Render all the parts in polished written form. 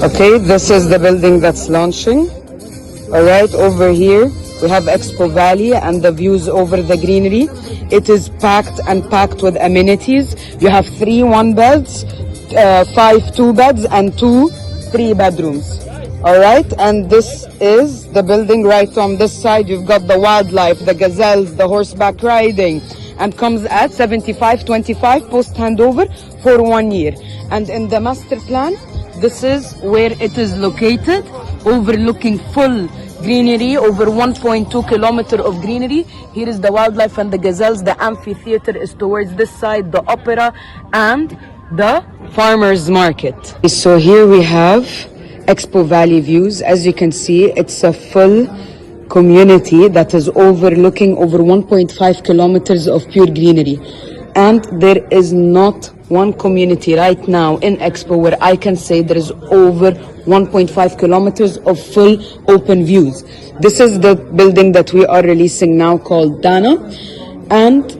Okay, this is the building that's launching. All right, over here we have Expo Valley and the views over the greenery. It is packed and packed with amenities. You have 3 1-beds, 5 2-beds, and 2 3-bedrooms. All right, and this is the building right on this side. You've got the wildlife, the gazelles, the horseback riding, and comes at 75/25 post-handover for 1 year. And in the master plan, this is where it is located, overlooking full greenery, over 1.2 kilometer of greenery. Here is the wildlife and the gazelles. The amphitheater is towards this side, the opera, and the farmers market. So here we have Expo Valley Views. As you can see, it's a full community that is overlooking over 1.5 kilometers of pure greenery. And there is not one community right now in Expo where I can say there is over 1.5 kilometers of full open views. This is the building that we are releasing now, called Dana, and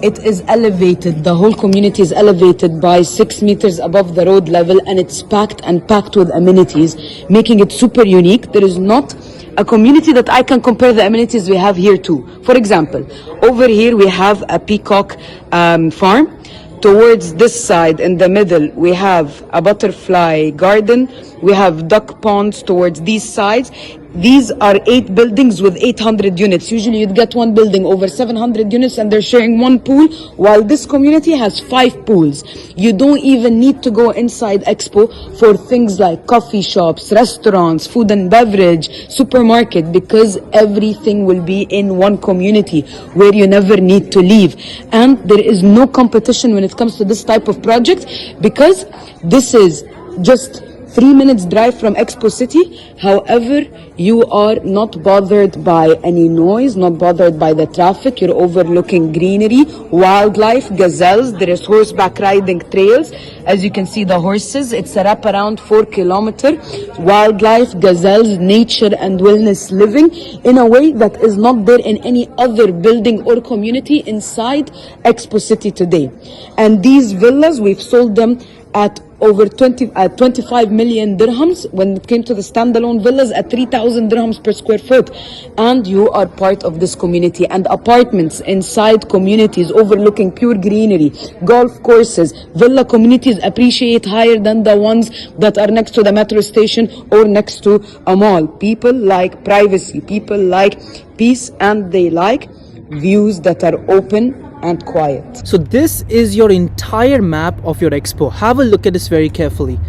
it is elevated. The whole community is elevated by 6 meters above the road level, and it's packed with amenities, making it super unique. There is not a community that I can compare the amenities we have here to. For example, over here we have a peacock farm. Towards this side in the middle, we have a butterfly garden. We have duck ponds towards these sides. These are 8 buildings with 800 units. Usually you'd get one building over 700 units and they're sharing one pool, while this community has 5 pools. You don't even need to go inside Expo for things like coffee shops, restaurants, food and beverage, supermarket, because everything will be in one community where you never need to leave. And there is no competition when it comes to this type of project, because this is just 3 minutes drive from Expo City. However, you are not bothered by any noise, not bothered by the traffic. You're overlooking greenery, wildlife, gazelles. There is horseback riding trails. As you can see, the horses, it's a wraparound 4 kilometer. Wildlife, gazelles, nature and wellness living in a way that is not there in any other building or community inside Expo City today. And these villas, we've sold them at over 25 million dirhams. When it came to the standalone villas, at 3,000 dirhams per square foot. And you are part of this community. And apartments inside communities overlooking pure greenery, golf courses, villa communities appreciate higher than the ones that are next to the metro station or next to a mall. People like privacy, people like peace, and they like views that are open and quiet. So this is your entire map of your expo. Have a look at this very carefully.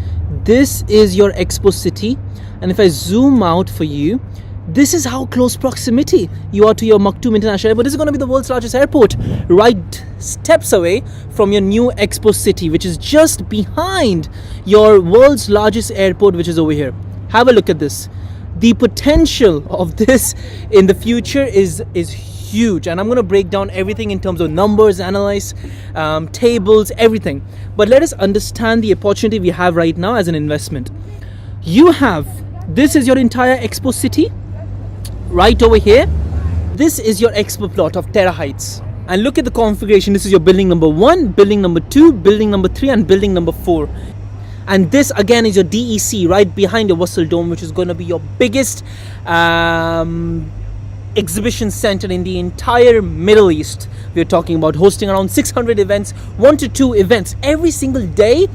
This is your Expo City, and if I zoom out for you, this is how close proximity you are to your Maktoum International Airport. This is going to be the world's largest airport, right steps away from your new Expo City, which is just behind your world's largest airport, which is over here. Have a look at this. The potential of this in the future is huge, and I'm going to break down everything in terms of numbers, analyze tables, everything. But let us understand the opportunity we have right now as an investment. This is your entire Expo City right over here. This is your Expo plot of Terra Heights, and look at the configuration. This is your building number 1, building number 2, building number 3, and building number 4. And this again is your DEC right behind your Wasl Dome, which is going to be your biggest exhibition center in the entire Middle East. We're talking about hosting around 600 events, 1 to 2 events every single day.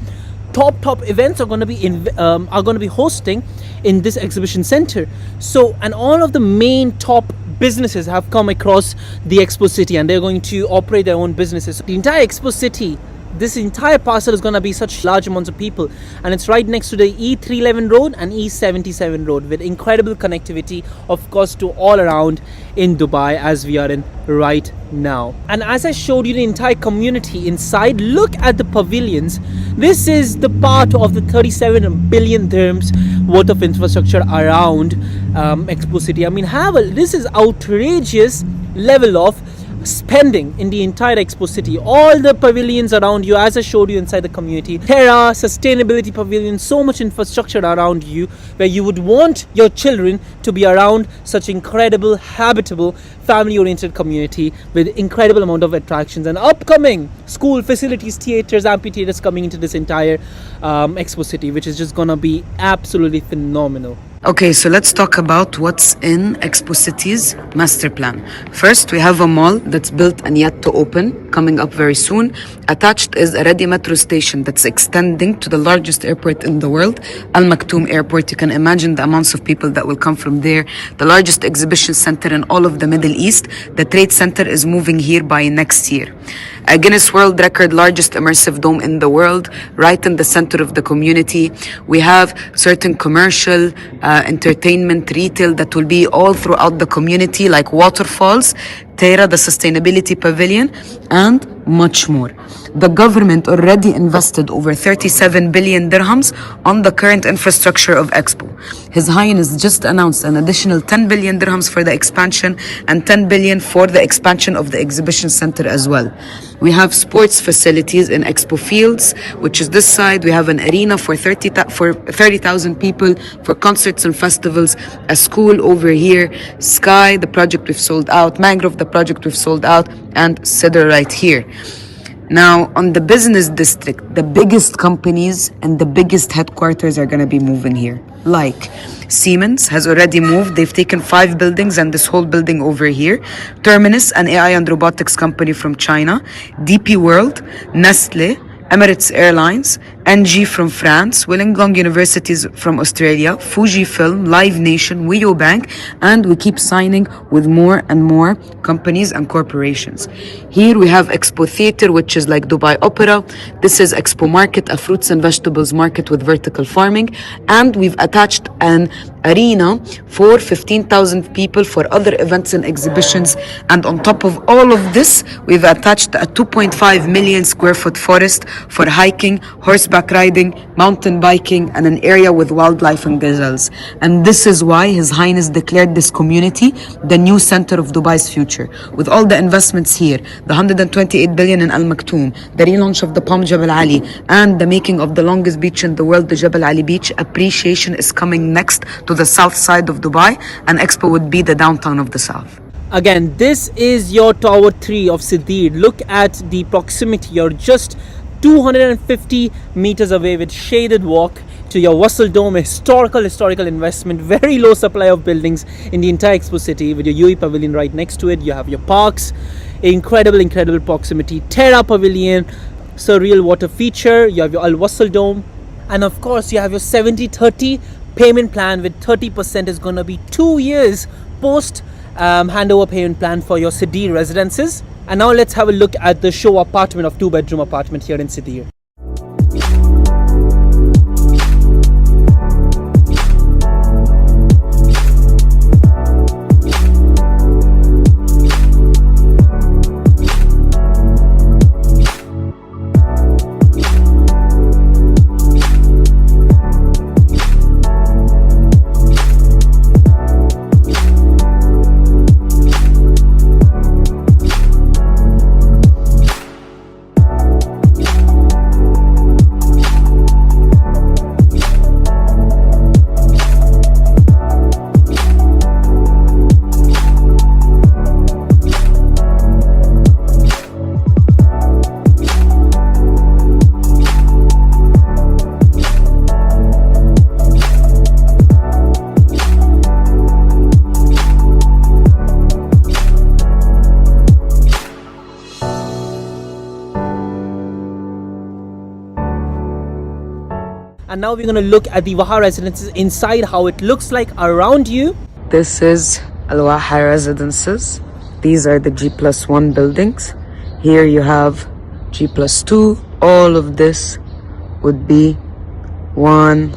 Top events are going to be hosting in this exhibition center. So, and all of the main top businesses have come across the Expo City, and they're going to operate their own businesses. So the entire Expo City, this entire parcel is going to be such large amounts of people, and it's right next to the E311 road and E77 road, with incredible connectivity, of course, to all around in Dubai as we are in right now. And as I showed you the entire community inside, look at the pavilions. This is the part of the 37 billion dirhams worth of infrastructure around Expo City. I mean, this is outrageous level of spending in the entire Expo City. All the pavilions around you, as I showed you inside the community, Terra, sustainability pavilion, so much infrastructure around you where you would want your children to be around such incredible, habitable, family-oriented community with incredible amount of attractions and upcoming school facilities, theaters, amphitheaters coming into this entire Expo City, which is just gonna be absolutely phenomenal. Okay, so let's talk about what's in Expo City's master plan. First, we have a mall that's built and yet to open, coming up very soon. Attached is a ready metro station that's extending to the largest airport in the world, Al Maktoum Airport. You can imagine the amounts of people that will come from there. The largest exhibition center in all of the Middle East. The Trade Center is moving here by next year. A Guinness World Record largest immersive dome in the world, right in the center of the community. We have certain commercial, entertainment, retail that will be all throughout the community, like waterfalls, Terra, the sustainability pavilion, and much more. The government already invested over 37 billion dirhams on the current infrastructure of Expo. His Highness just announced an additional 10 billion dirhams for the expansion and 10 billion for the expansion of the exhibition center as well. We have sports facilities in Expo Fields, which is this side. We have an arena for 30,000 people for concerts and festivals, a school over here, Sky, the project we've sold out, Mangrove, the project we've sold out, and Cedar right here. Now, on the business district, the biggest companies and the biggest headquarters are going to be moving here. Like Siemens has already moved. They've taken 5 buildings and this whole building over here. Terminus, an AI and robotics company from China. DP World, Nestle, Emirates Airlines, NG from France, Wollongong Universities from Australia, Fujifilm, Live Nation, Wio Bank, and we keep signing with more and more companies and corporations. Here we have Expo Theatre, which is like Dubai Opera. This is Expo Market, a fruits and vegetables market with vertical farming. And we've attached an arena for 15,000 people for other events and exhibitions. And on top of all of this, we've attached a 2.5 million square foot forest for hiking, horseback riding, mountain biking, and an area with wildlife and gazelles. And this is why His Highness declared this community the new center of Dubai's future. With all the investments here, the 128 billion in Al Maktoum, the relaunch of the Palm Jebel Ali, and the making of the longest beach in the world, the Jebel Ali Beach, appreciation is coming next to the south side of Dubai, and Expo would be the downtown of the south. Again, this is your Tower 3 of Sidir. Look at the proximity. You're just 250 meters away with shaded walk to your Wasl Dome, historical investment, very low supply of buildings in the entire Expo City with your UE Pavilion right next to it. You have your parks, incredible proximity, Terra Pavilion, surreal water feature, you have your Al Wasl Dome, and of course you have your 70-30 payment plan with 30% is going to be 2 years post handover payment plan for your Sidir residences. And now let's have a look at the show apartment of 2-bedroom apartment here in Sidir. And now we're going to look at the Waha residences inside, how it looks like around you. This is Al Waha Residences. These are the G+1 buildings. Here you have G+2. All of this would be one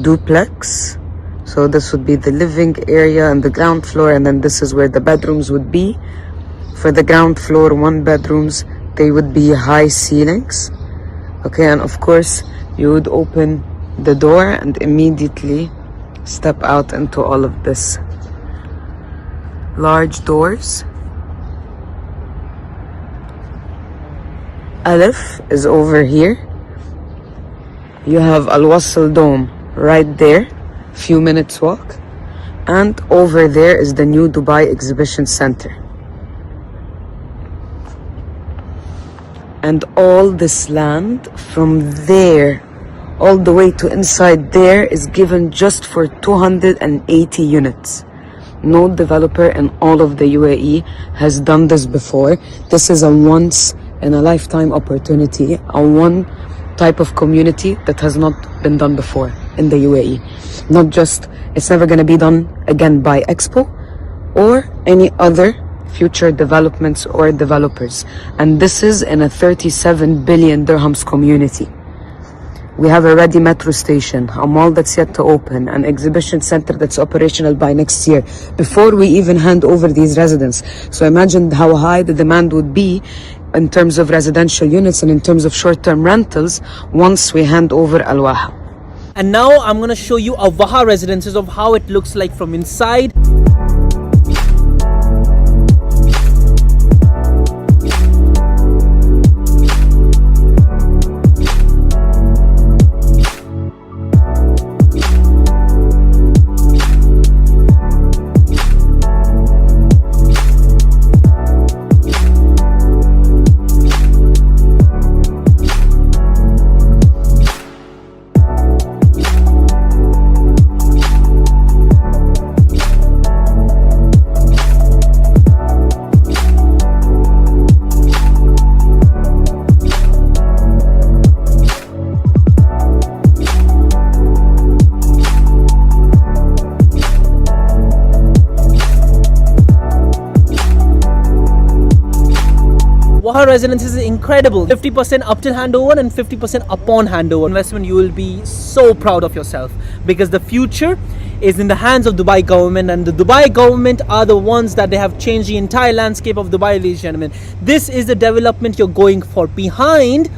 duplex. So this would be the living area and the ground floor, and then this is where the bedrooms would be. For the ground floor 1 bedrooms, they would be high ceilings. Okay, and of course you would open the door and immediately step out into all of this. Large doors Aleph is over here. You have Al Wasl Dome right there, few minutes walk. And over there is the new Dubai Exhibition Center. And all this land from there all the way to inside there is given just for 280 units. No developer in all of the UAE has done this before. This is a once in a lifetime opportunity, a one type of community that has not been done before in the UAE. Not just, it's never going to be done again by Expo or any other future developments or developers. And this is in a 37 billion dirhams community. We have a ready metro station, a mall that's yet to open, an exhibition center that's operational by next year, before we even hand over these residents. So imagine how high the demand would be in terms of residential units and in terms of short-term rentals once we hand over Al Waha. And now I'm going to show you a Waha residences of how it looks like from inside. Waha Residences is incredible. 50% up till handover and 50% upon handover. Investment, you will be so proud of yourself because the future is in the hands of Dubai government, and the Dubai government are the ones that they have changed the entire landscape of Dubai, ladies and gentlemen. This is the development you're going for. Behind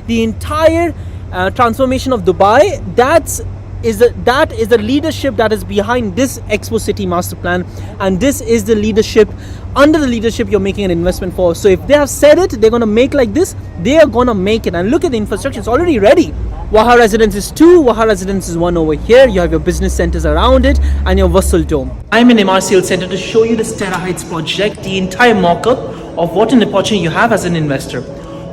the entire transformation of Dubai, that is the leadership that is behind this Expo City master plan, and this is the leadership, under the leadership you're making an investment for. So if they have said it, they're going to make like this, they are going to make it. And look at the infrastructure, it's already ready. Waha Residences 2, Waha Residences 1 over here. You have your business centers around it and your Wasl Dome. I'm in MR Sales Center to show you the Terra Heights project, the entire mock-up of what an opportunity you have as an investor.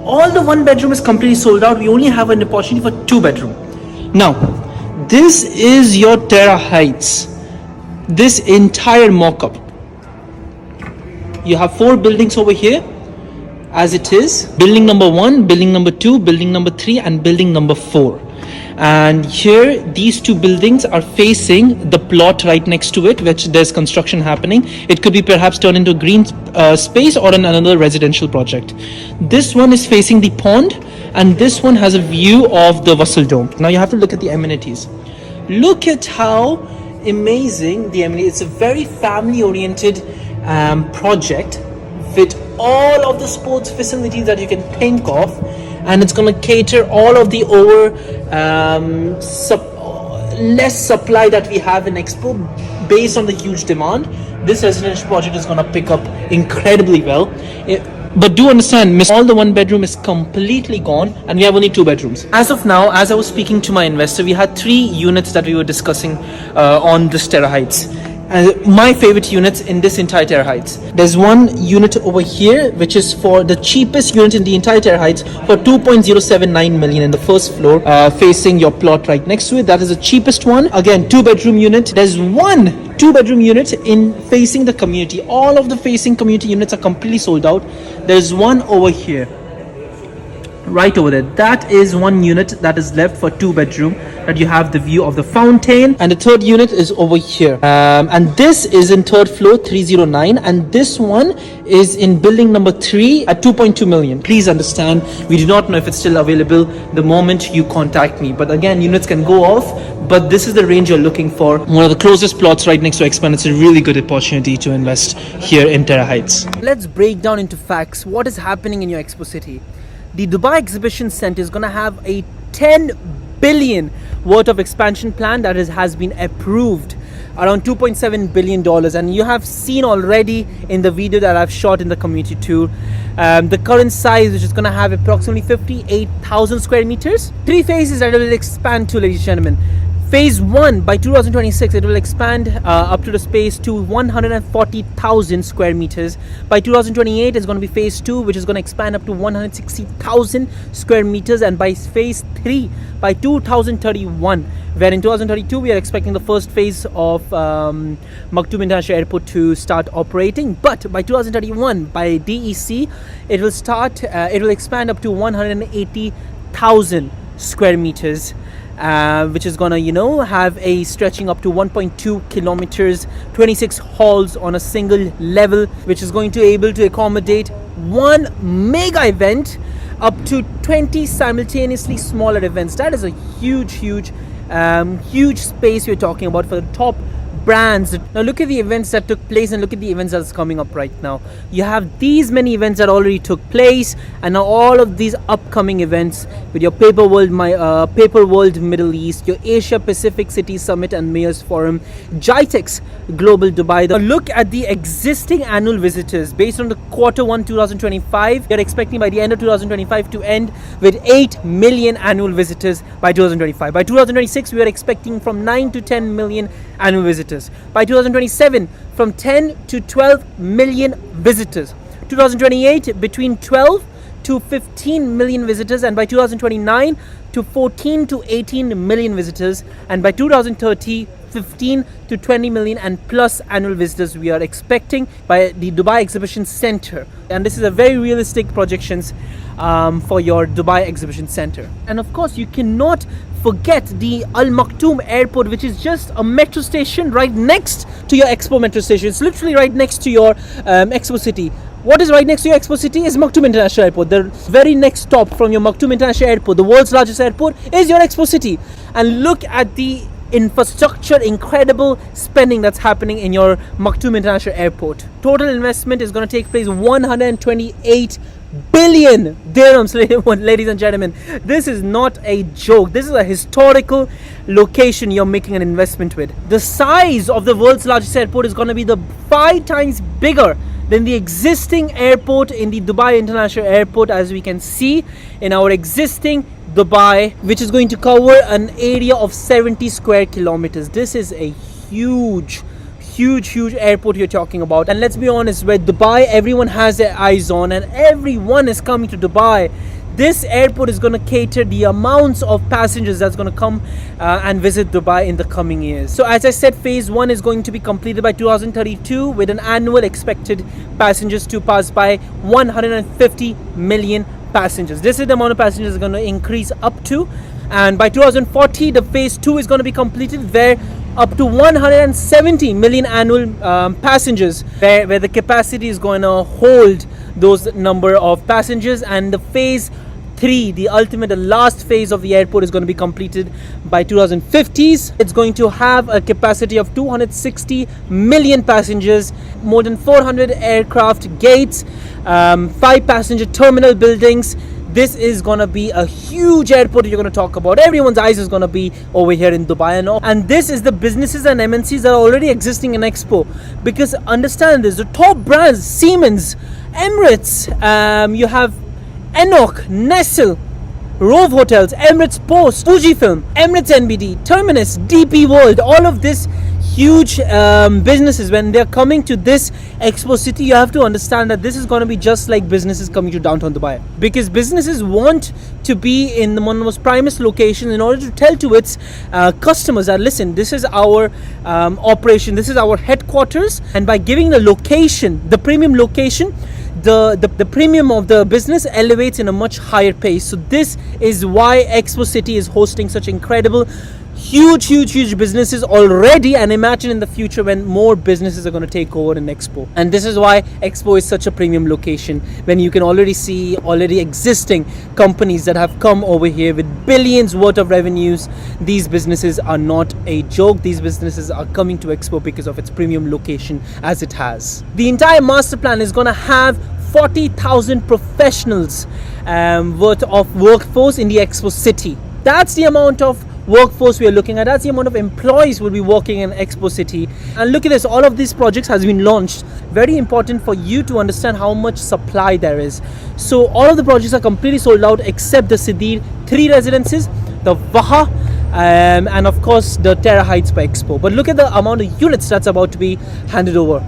All the one bedroom is completely sold out. We only have an opportunity for two bedroom. Now, this is your Terra Heights. This entire mock-up. You have four buildings over here as it is. Building number 1, building number 2, building number 3 and building number 4. And here these two buildings are facing the plot right next to it, which there's construction happening. It could be perhaps turned into a green space or another residential project. This one is facing the pond and this one has a view of the Wasl Dome. Now you have to look at the amenities. Look at how amazing the amenities. It's a very family oriented project with all of the sports facilities that you can think of, and it's going to cater all of the less supply that we have in Expo based on the huge demand. This residential project is going to pick up incredibly well. But do understand, all the one bedroom is completely gone and we have only two bedrooms. As of now, as I was speaking to my investor, we had 3 units that we were discussing on this Terra Heights. My favorite units in this entire Terra Heights. There's one unit over here which is for the cheapest unit in the entire Terra Heights for 2.079 million in the first floor, facing your plot right next to it. That is the cheapest one. Again, 2-bedroom unit. There's one 2-bedroom unit in facing the community. All of the facing community units are completely sold out. There's one over here, right over there. That is one unit that is left for 2-bedroom, that you have the view of the fountain. And the third unit is over here, and this is in 3rd floor 309, and this one is in building number 3 at 2.2 million. Please understand, we do not know if it's still available the moment you contact me, but again, units can go off, but this is the range you're looking for. One of the closest plots right next to Expo. It's a really good opportunity to invest here in Terra Heights. Let's break down into facts what is happening in your Expo City. The Dubai Exhibition Center is going to have a 10 billion worth of expansion plan that has been approved, around $2.7 billion. And you have seen already in the video that I've shot in the community tour, the current size, which is going to have approximately 58,000 square meters. 3 phases that it will expand to, ladies and gentlemen. Phase 1, by 2026, it will expand up to the space to 140,000 square meters. By 2028, it's going to be phase 2, which is going to expand up to 160,000 square meters. And by phase 3, by 2031, where in 2032, we are expecting the first phase of Maktoum International Airport to start operating. But by 2031, by DEC, it will expand up to 180,000 square meters. Which is gonna, have a stretching up to 1.2 kilometers, 26 halls on a single level, which is going to able to accommodate 1 mega event up to 20 simultaneously smaller events. That is a huge space we're talking about for the top brands. Now look at the events that took place and look at the events that's coming up right now. You have these many events that already took place, and now all of these upcoming events with your Paper World Middle East, your Asia Pacific City Summit and Mayors Forum, GITEX Global Dubai. Now look at the existing annual visitors. Based on the Q1 2025, you're expecting by the end of 2025 to end with 8 million annual visitors by 2025. By 2026, we are expecting from 9 to 10 million annual visitors. By 2027, from 10 to 12 million visitors. 2028, between 12 to 15 million visitors. And by 2029, to 14 to 18 million visitors. And by 2030, 15 to 20 million and plus annual visitors we are expecting by the Dubai Exhibition Center. And this is a very realistic projections for your Dubai Exhibition Center. And of course, you cannot forget the Al Maktoum Airport, which is just a metro station right next to your Expo metro station. It's literally right next to your Expo City. What is right next to your Expo City is Maktoum International Airport. The very next stop from your Maktoum International Airport, the world's largest airport, is your Expo City. And look at the infrastructure, incredible spending that's happening in your Maktoum International Airport. Total investment is going to take place 128 billion dirhams, ladies and gentlemen. This is not a joke. This is a historical location you're making an investment with. The size of the world's largest airport is going to be 5 times bigger than the existing airport in the Dubai International Airport, as we can see in our existing Dubai, which is going to cover an area of 70 square kilometers. This is a huge airport you're talking about. And let's be honest, with Dubai, everyone has their eyes on and everyone is coming to Dubai. This airport is going to cater the amounts of passengers that's going to come and visit Dubai in the coming years. So as I said, phase 1 is going to be completed by 2032 with an annual expected passengers to pass by 150 million passengers. This is the amount of passengers are going to increase up to. And by 2040, the phase 2 is going to be completed, where up to 170 million annual passengers, where the capacity is going to hold those number of passengers. And the phase 3, the last phase of the airport, is going to be completed by 2050s. It's going to have a capacity of 260 million passengers, more than 400 aircraft gates, 5 passenger terminal buildings. This is going to be a huge airport you're going to talk about. Everyone's eyes is going to be over here in Dubai and all. And this is the businesses and MNCs that are already existing in Expo. Because understand this, the top brands, Siemens, Emirates, you have Enoch, Nestle, Rove Hotels, Emirates Post, Fujifilm, Emirates NBD, Terminus, DP World, all of this huge businesses, when they're coming to this Expo City, you have to understand that this is going to be just like businesses coming to downtown Dubai, because businesses want to be in one of the most primest locations in order to tell to its customers that, listen, this is our operation, this is our headquarters. And by giving the location, the premium location, the premium of the business elevates in a much higher pace. So this is why Expo City is hosting such incredible huge businesses already, and imagine in the future when more businesses are going to take over in Expo. And this is why Expo is such a premium location, when you can already see existing companies that have come over here with billions worth of revenues. These businesses are not a joke. These businesses are coming to Expo because of its premium location as it has. The entire master plan is going to have 40,000 professionals worth of workforce in the Expo City. That's the amount of workforce we are looking at. That's the amount of employees will be working in Expo City. And look at this, all of these projects has been launched. Very important for you to understand how much supply there is. So all of the projects are completely sold out except the Sidir 3 residences, the Vaha, and of course the Terra Heights by Expo. But look at the amount of units that's about to be handed over.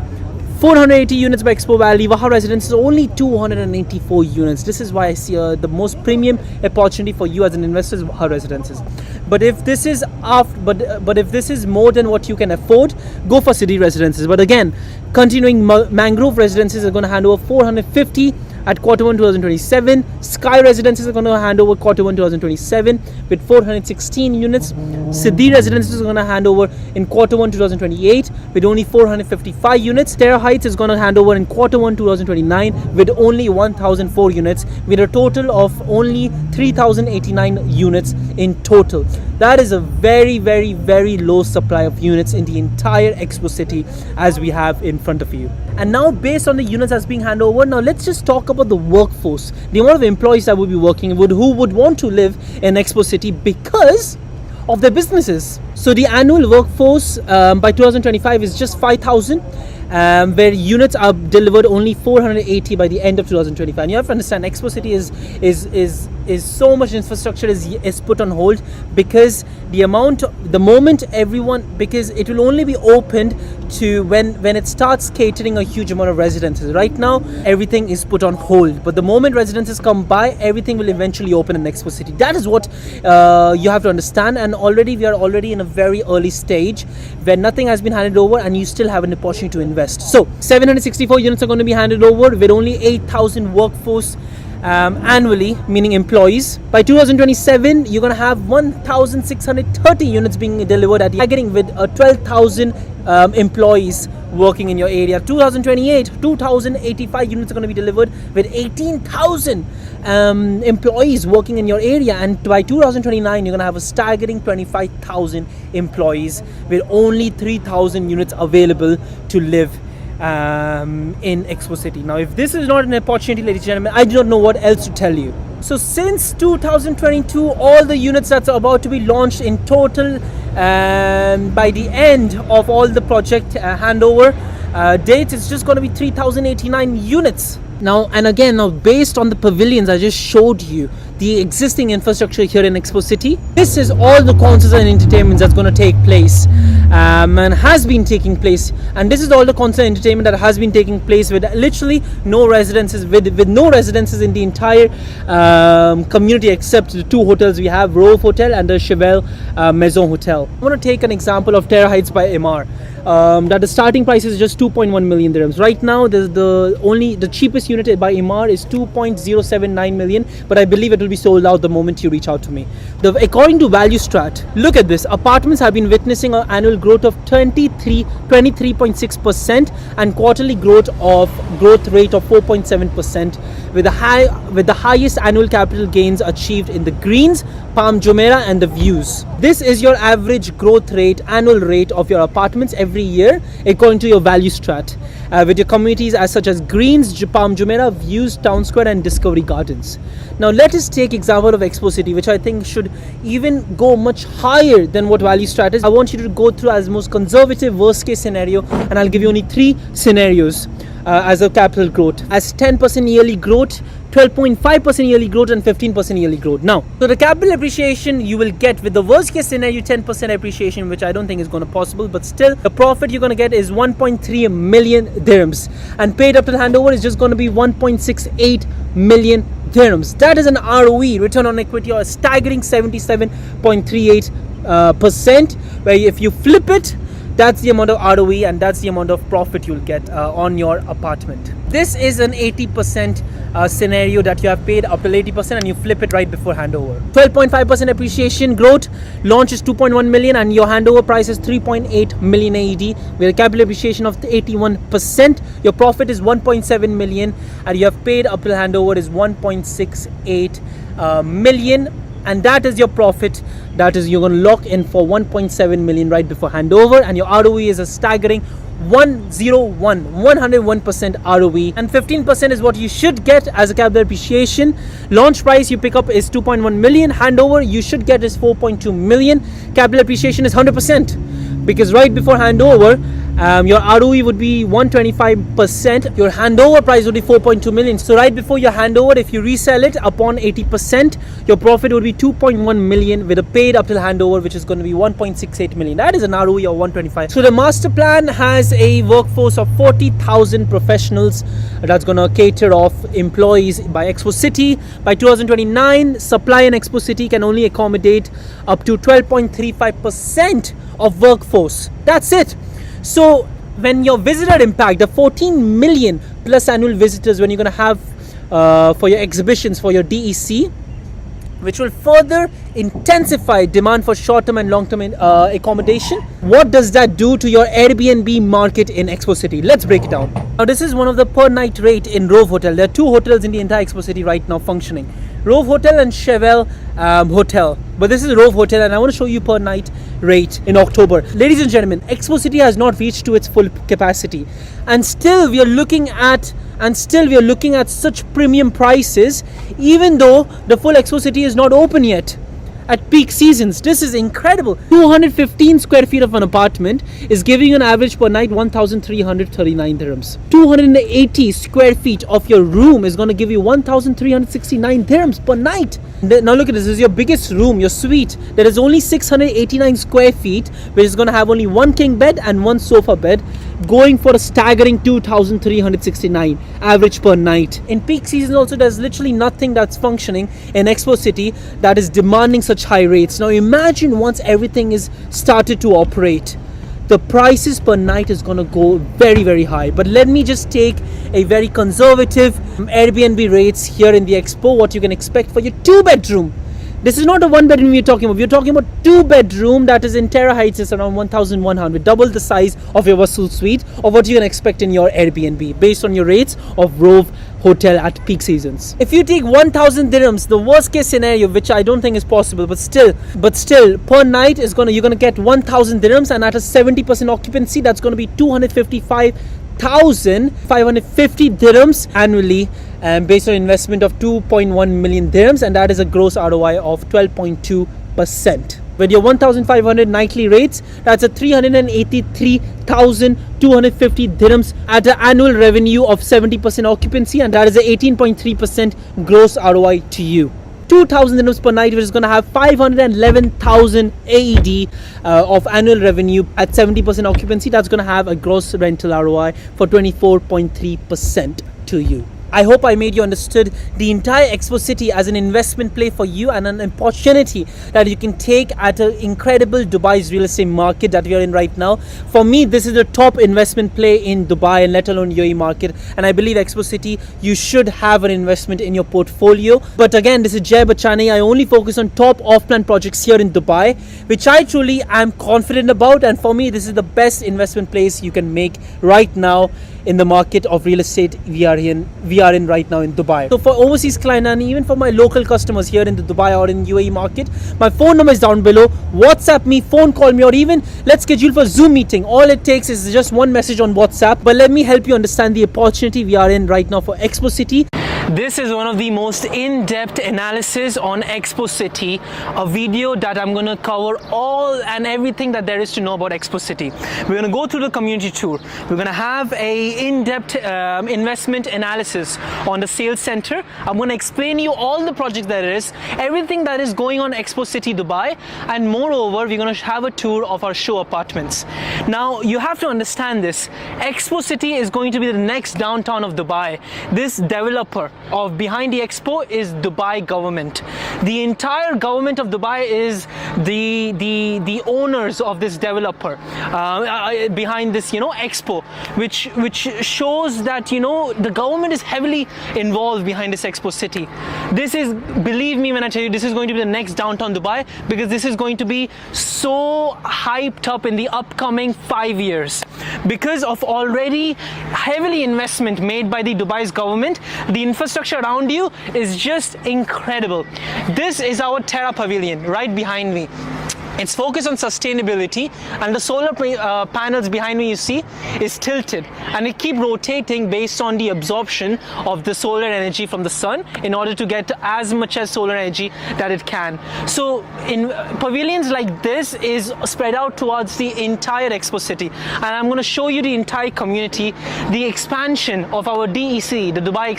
480 units by Expo Valley. Vaha Residences only 284 units. This is why I see the most premium opportunity for you as an investor is Vaha Residences. But if this is but if this is more than what you can afford, go for City Residences. But again, continuing, Mangrove Residences are going to hand over 450 at Q1 2027. Sky Residences are going to hand over Q1 2027 with 416 units. Siddhi Residences is going to hand over in Q1 2028 with only 455 units. Terra Heights is going to hand over in Q1 2029 with only 1004 units, with a total of only 3089 units in total. That is a very, very, very low supply of units in the entire Expo City as we have in front of you. And now, based on the units that's being handed over, now let's just talk about the workforce, the amount of employees that will be working who would want to live in Expo City because of their businesses. So the annual workforce by 2025 is just 5,000. Where units are delivered only 480 by the end of 2025. And you have to understand, Expo City is so much infrastructure is put on hold because the moment everyone, because it will only be opened to when it starts catering a huge amount of residences. Right now everything is put on hold, but the moment residences come by, everything will eventually open in Expo City. That is what you have to understand. And we are already in a very early stage where nothing has been handed over and you still have an opportunity to invest. So 764 units are going to be handed over with only 8,000 workforce annually, meaning employees. By 2027 you're going to have 1,630 units being delivered at the getting with 12,000 employees working in your area. 2028 2,085 units are going to be delivered with 18,000 employees working in your area, and by 2029 you're going to have a staggering 25,000 employees with only 3,000 units available to live in Expo City. Now, if this is not an opportunity, ladies and gentlemen, I do not know what else to tell you. So since 2022, all the units that's about to be launched in total by the end of all the project handover dates, it's just going to be 3,089 units. Now based on the pavilions I just showed you, the existing infrastructure here in Expo City, this is all the concerts and entertainments that's going to take place and has been taking place. And this is all the concert and entertainment that has been taking place with literally no residences, with no residences in the entire community except the 2 hotels we have, Rove Hotel and the Chevelle Maison Hotel. I want to take an example of Terra Heights by Emaar. That the starting price is just 2.1 million dirhams. Right now the cheapest unit by Emaar is 2.079 million, but I believe it will be sold out the moment you reach out to me. According to Value Strat, look at this, apartments have been witnessing an annual growth of 23.6% and quarterly growth rate of 4.7%, with the highest annual capital gains achieved in the Greens, Palm Jumeirah and the Views. This is your average growth rate, annual rate of your apartments every year according to your Value Strat, with your communities as such as Greens, Palm Jumeirah, Views, Town Square and Discovery Gardens. Now let us take example of Expo City, which I think should even go much higher than what Value Strat is. I want you to go through as most conservative worst case scenario, and I'll give you only 3 scenarios as a capital growth, as 10% yearly growth, 12.5% yearly growth and 15% yearly growth. Now, so the capital appreciation you will get with the worst case scenario 10% appreciation, which I don't think is going to possible, but still the profit you're going to get is 1.3 million dirhams, and paid up to the handover is just going to be 1.68 million dirhams. That is an ROE, return on equity, or a staggering 77.38%, where if you flip it, that's the amount of ROE and that's the amount of profit you'll get on your apartment. This is an 80% scenario that you have paid up till 80% and you flip it right before handover. 12.5% appreciation growth, launch is 2.1 million and your handover price is 3.8 million AED with a capital appreciation of 81%. Your profit is 1.7 million and you have paid up till handover is 1.68 million. And that is your profit. That is, you're going to lock in for 1.7 million right before handover, and your ROE is a staggering 101% ROE, and 15% is what you should get as a capital appreciation. Launch price you pick up is 2.1 million. Handover you should get is 4.2 million. Capital appreciation is 100%, because right before handover your ROE would be 125%. Your handover price would be 4.2 million. So right before your handover, if you resell it upon 80%, your profit would be 2.1 million with a paid up till handover, which is going to be 1.68 million. That is an ROE of 125. So the master plan has a workforce of 40,000 professionals that's going to cater off employees by Expo City. By 2029, supply in Expo City can only accommodate up to 12.35% of workforce. That's it. So when your visitor impact, the 14 million plus annual visitors when you're going to have for your exhibitions, for your DEC, which will further intensify demand for short-term and long-term accommodation. What does that do to your Airbnb market in Expo City? Let's break it down. Now this is one of the per night rate in Rove Hotel. There are two hotels in the entire Expo City right now functioning. Rove Hotel and Cheval Hotel. But this is Rove Hotel, and I want to show you per night rate in October. Ladies and gentlemen, Expo City has not reached to its full capacity, and still we are looking at such premium prices, even though the full Expo City is not open yet. At peak seasons, this is incredible. 215 square feet of an apartment is giving you an average per night 1,339 dirhams. 280 square feet of your room is going to give you 1,369 dirhams per night. Now look at this. This is your biggest room, your suite. There is only 689 square feet, which is going to have only one king bed and one sofa bed, going for a staggering 2,369 average per night. In peak season also, there's literally nothing that's functioning in Expo City that is demanding such high rates. Now imagine once everything is started to operate, the prices per night is going to go very, very high. But let me just take a very conservative Airbnb rates here in the Expo, what you can expect for your 2-bedroom. This is not a 1-bedroom we're talking about. We're talking about 2-bedroom that is in Terra Heights. Is around 1,100, double the size of your Vasul suite, or what you can expect in your Airbnb based on your rates of Rove Hotel at peak seasons. If you take 1,000 dirhams, the worst case scenario, which I don't think is possible, but still per night is you're gonna get 1,000 dirhams, and at a 70% occupancy, that's gonna be 255,550 dirhams annually, based on investment of 2.1 million dirhams, and that is a gross ROI of 12.2%. With your 1,500 nightly rates, that's a 383,250 dirhams at an annual revenue of 70% occupancy, and that is a 18.3% gross ROI to you. 2,000 dirhams per night, which is going to have 511,000 AED of annual revenue at 70% occupancy. That's going to have a gross rental ROI for 24.3% to you. I hope I made you understood the entire Expo City as an investment play for you and an opportunity that you can take at an incredible Dubai's real estate market that we are in right now. For me, this is the top investment play in Dubai, and let alone UAE market. And I believe Expo City, you should have an investment in your portfolio. But again, this is Jay Bachani. I only focus on top off-plan projects here in Dubai, which I truly am confident about. And for me, this is the best investment place you can make right now in the market of real estate we are in right now in Dubai. So for overseas clients and even for my local customers here in the Dubai or in UAE market, my phone number is down below. WhatsApp me, phone call me, or even let's schedule for Zoom meeting. All it takes is just one message on WhatsApp. But let me help you understand the opportunity we are in right now for Expo City. This is one of the most in-depth analysis on Expo City, a video that I'm going to cover all and everything that there is to know about Expo City. We're going to go through the community tour. We're going to have a in-depth investment analysis on the sales center. I'm going to explain you all the projects there is, everything that is going on Expo City Dubai, and moreover, we're going to have a tour of our show apartments. Now, you have to understand this. Expo City is going to be the next downtown of Dubai. This developer of behind the Expo is Dubai government. The entire government of Dubai is the owners of this developer behind this Expo, which shows that the government is heavily involved behind this Expo City. This is, believe me when I tell you, this is going to be the next downtown Dubai, because this is going to be so hyped up in the upcoming 5 years because of already heavily investment made by the Dubai's government. The infrastructure around you is just incredible. This is our Terra Pavilion right behind me. It's focused on sustainability, and the solar panels behind me, you see, is tilted, and it keeps rotating based on the absorption of the solar energy from the sun in order to get as much as solar energy that it can. So in pavilions like this is spread out towards the entire Expo City, and I'm going to show you the entire community, the expansion of our DEC, the Dubai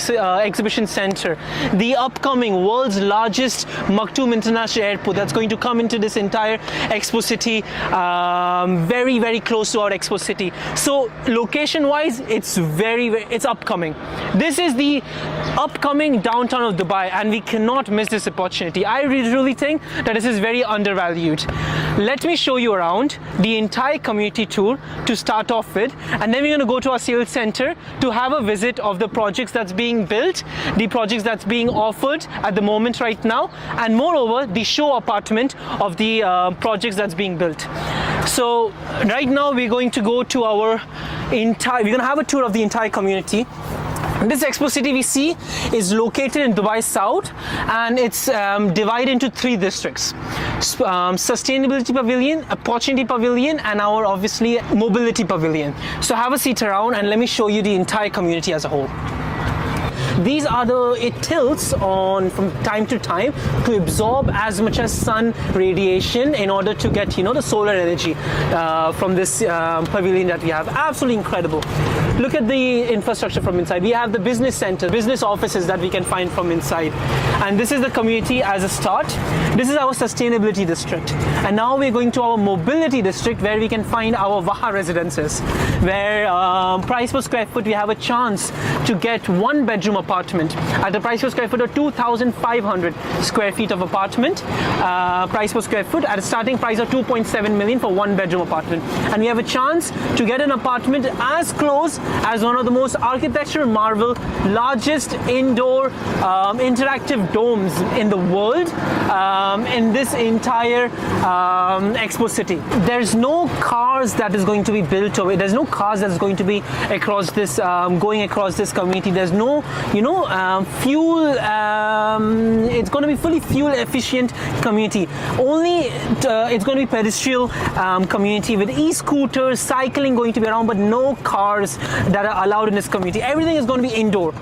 Exhibition Center, the upcoming world's largest Maktoum International Airport that's going to come into this entire Expo City, very, very close to our Expo City. So location wise, it's it's upcoming. This is the upcoming downtown of Dubai, and we cannot miss this opportunity. I really think that this is very undervalued. Let me show you around the entire community tour to start off with, and then we're going to go to our sales center to have a visit of the projects that's being built, the projects that's being offered at the moment right now, and moreover the show apartment of the projects that's being built. So right now we're going to go to we're going to have a tour of the entire community. This Expo City we see is located in Dubai South, and it's divided into 3 districts: Sustainability Pavilion, Opportunity Pavilion, and our obviously Mobility Pavilion. So have a seat around and let me show you the entire community as a whole. These are it tilts on from time to time to absorb as much as sun radiation in order to get the solar energy from this pavilion that we have. Absolutely incredible. Look at the infrastructure from inside. We have the business center, business offices that we can find from inside, and this is the community as a start. This is our sustainability district, and now we're going to our mobility district, where we can find our Vaha residences, where price per square foot we have a chance to get 1-bedroom apartment at the price per square foot of 2,500 square feet of apartment, price per square foot at a starting price of 2.7 million for 1-bedroom apartment. And we have a chance to get an apartment as close as one of the most architectural marvel, largest indoor interactive domes in the world in this entire Expo City. There's no cars that is going to be built over. There's no cars that's going to be across this going across this community. There's no fuel. It's going to be fully fuel efficient community. Only it's going to be pedestrian community with e-scooters, cycling going to be around, but no cars that are allowed in this community. Everything is going to be indoor.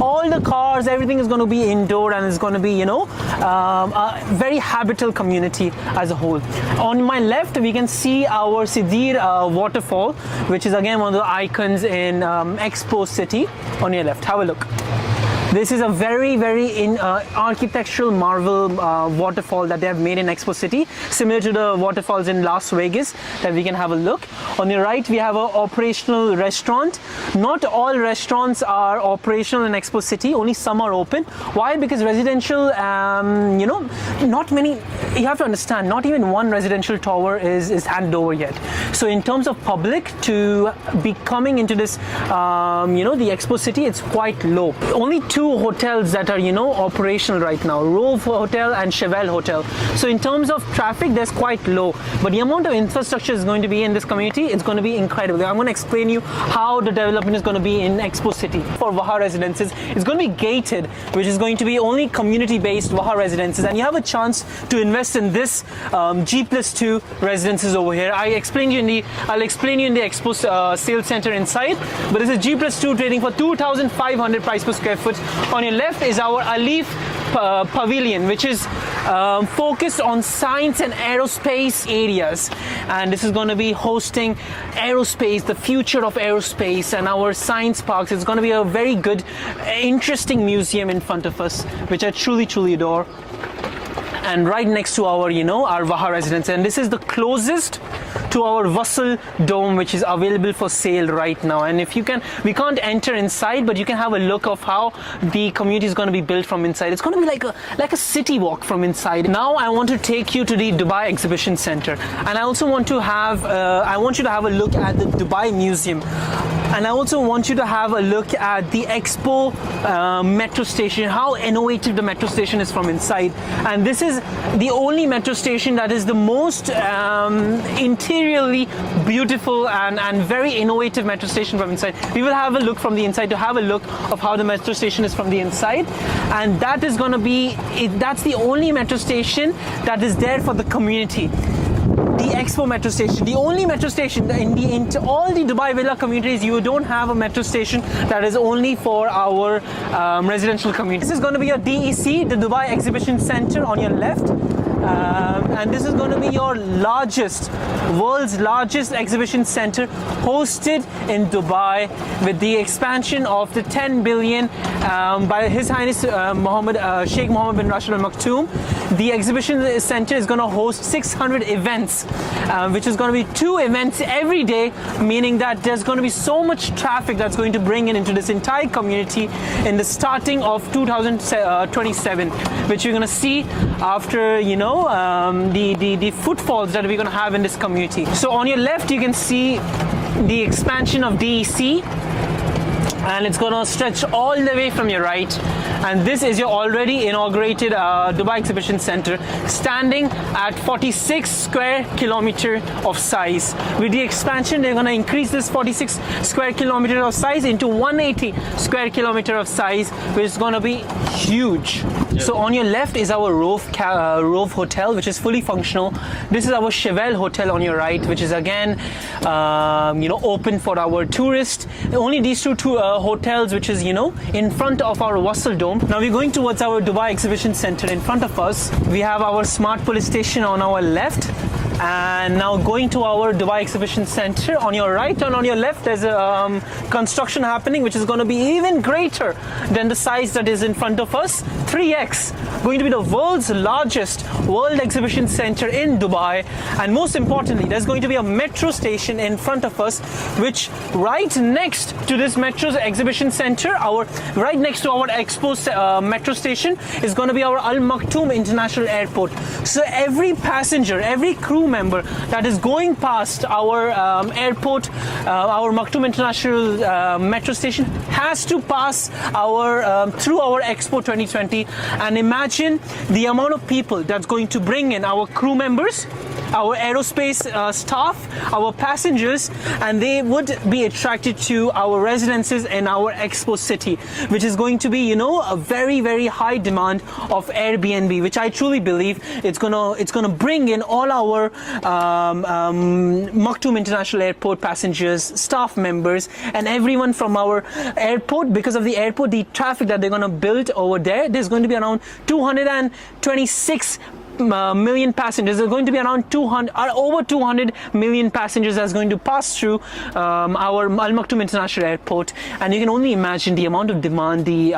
All the cars, everything is going to be indoor, and it's going to be a very habitable community as a whole. On my left we can see our Sidir waterfall, which is again one of the icons in Expo City. On your left, have a look. This is a very, very architectural marvel waterfall that they have made in Expo City, similar to the waterfalls in Las Vegas that we can have a look. On the right, we have an operational restaurant. Not all restaurants are operational in Expo City, only some are open. Why? Because residential, not many, you have to understand, not even one residential tower is handed over yet. So in terms of public to be coming into this, the Expo City, it's quite low. Only 2 hotels that are operational right now, Rove Hotel and Chevelle Hotel. So in terms of traffic, there's quite low, but the amount of infrastructure is going to be in this community, it's going to be incredible. I'm going to explain you how the development is going to be in Expo City. For Vaha residences, it's going to be gated, which is going to be only community based Vaha residences, and you have a chance to invest in this G+2 residences over here. I'll explain you in the Expo sales center inside, but this is G+2 trading for 2,500 price per square foot. On your left is our Alif Pavilion, which is focused on science and aerospace areas, and this is going to be hosting aerospace, the future of aerospace, and our science parks. It's going to be a very good, interesting museum in front of us, which I truly adore. And right next to our our Vaha residence, and this is the closest to our Vassal Dome, which is available for sale right now. And if you can, we can't enter inside, but you can have a look of how the community is going to be built from inside. It's going to be like a city walk from inside. Now I want to take you to the Dubai Exhibition Center, and I also want to have I want you to have a look at the Dubai Museum. And I also want you to have a look at the Expo metro station, how innovative the metro station is from inside. And this is the only metro station that is the most interiorly beautiful and very innovative metro station from inside. We will have a look from the inside to have a look of how the metro station is from the inside. And that is going to be, that's the only metro station that is there for the community. the Expo metro station, the only metro station in all the Dubai villa communities. You don't have a metro station that is only for our residential community. This is going to be your DEC, the Dubai Exhibition Center, on your left. And this is going to be your world's largest exhibition center, hosted in Dubai, with the expansion of the 10 billion by His Highness Sheikh Mohammed bin Rashid Al Maktoum. The exhibition center is going to host 600 events, which is going to be 2 events every day, meaning that there's going to be so much traffic that's going to bring into this entire community in the starting of 2027, which you're going to see after, you know, the footfalls that we're going to have in this community. So on your left, you can see the expansion of DEC, and it's going to stretch all the way from your right. And this is your already inaugurated Dubai Exhibition Center, standing at 46 square kilometer of size. With the expansion, they're going to increase this 46 square kilometer of size into 180 square kilometer of size, which is going to be huge. Yeah. So on your left is our Rove Hotel, which is fully functional. This is our Chevelle Hotel on your right, which is again, you know, open for our tourists. Only these two hotels, which is, you know, in front of our Wasl Dome. Now we're going towards our Dubai Exhibition Center. In front of us, we have our smart police station on our left. And now going to our Dubai Exhibition Center on your right, and on your left there's a construction happening, which is going to be even greater than the size that is in front of us, 3x. Going to be the world's largest world exhibition center in Dubai. And most importantly, there's going to be a metro station in front of us, which right next to this metro exhibition center, right next to our Expo metro station, is going to be our Al Maktoum International Airport. So every passenger, every crew member that is going past our airport, our Maktoum International metro station, has to pass through our Expo 2020. And imagine the amount of people that's going to bring in our crew members, our aerospace staff, our passengers, and they would be attracted to our residences in our Expo City, which is going to be, you know, a very, very high demand of Airbnb, which I truly believe it's gonna bring in all our Maktoum International Airport passengers, staff members, and everyone from our airport. Because of the airport, the traffic that they're gonna build over there's going to be around 226 million passengers. There's going to be around over 200 million passengers that's going to pass through our Al Maktoum International Airport, and you can only imagine the amount of demand these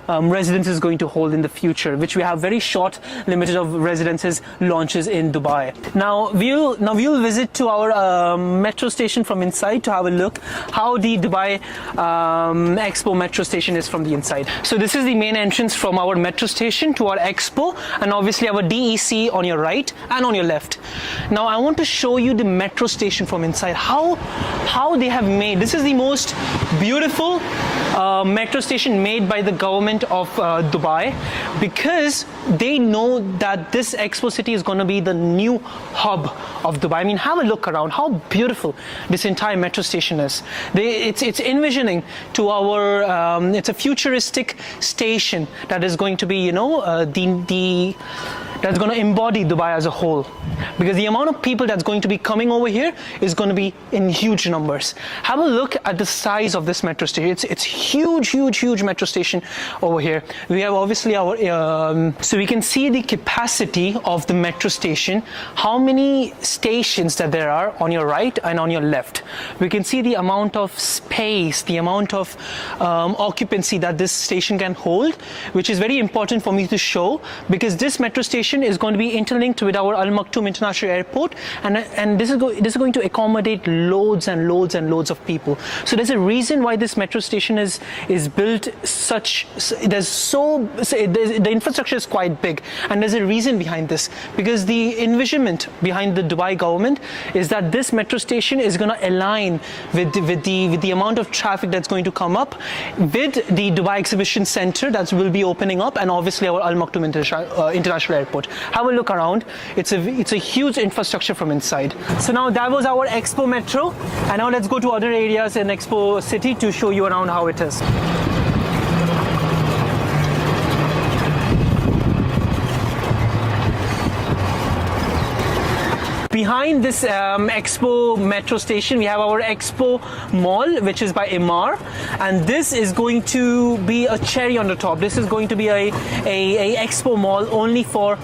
residences is going to hold in the future, which we have very short, limited of residences launches in Dubai. Now we'll visit to our metro station from inside to have a look how the Dubai Expo metro station is from the inside. So this is the main entrance from our metro station to our Expo, and obviously our DEC on your right and on your left. Now I want to show you the metro station from inside, how they have made. This is the most beautiful metro station made by the government of Dubai, because they know that this Expo City is going to be the new hub of Dubai. I mean, have a look around how beautiful this entire metro station is. It's envisioning to our it's a futuristic station that is going to be, you know, that's going to embody Dubai as a whole, because the amount of people that's going to be coming over here is going to be in huge numbers. Have a look at the size of this metro station. It's huge metro station over here. We have obviously our so we can see the capacity of the metro station, how many stations that there are on your right and on your left. We can see the amount of space, the amount of occupancy that this station can hold, which is very important for me to show, because this metro station is going to be interlinked with our Al Maktoum International Airport, and this is going to accommodate loads and loads and loads of people. So there's a reason why this metro station is built such. The infrastructure is quite big, and there's a reason behind this, because the envisionment behind the Dubai government is that this metro station is going to align with the amount of traffic that's going to come up with the Dubai Exhibition Center that will be opening up, and obviously our Al Maktoum International Airport. Have a look around. It's a huge infrastructure from inside. So now that was our Expo Metro, and now let's go to other areas in Expo City to show you around how it is. Behind this Expo metro station, we have our Expo Mall, which is by Emaar, and this is going to be a cherry on the top. This is going to be a Expo Mall only for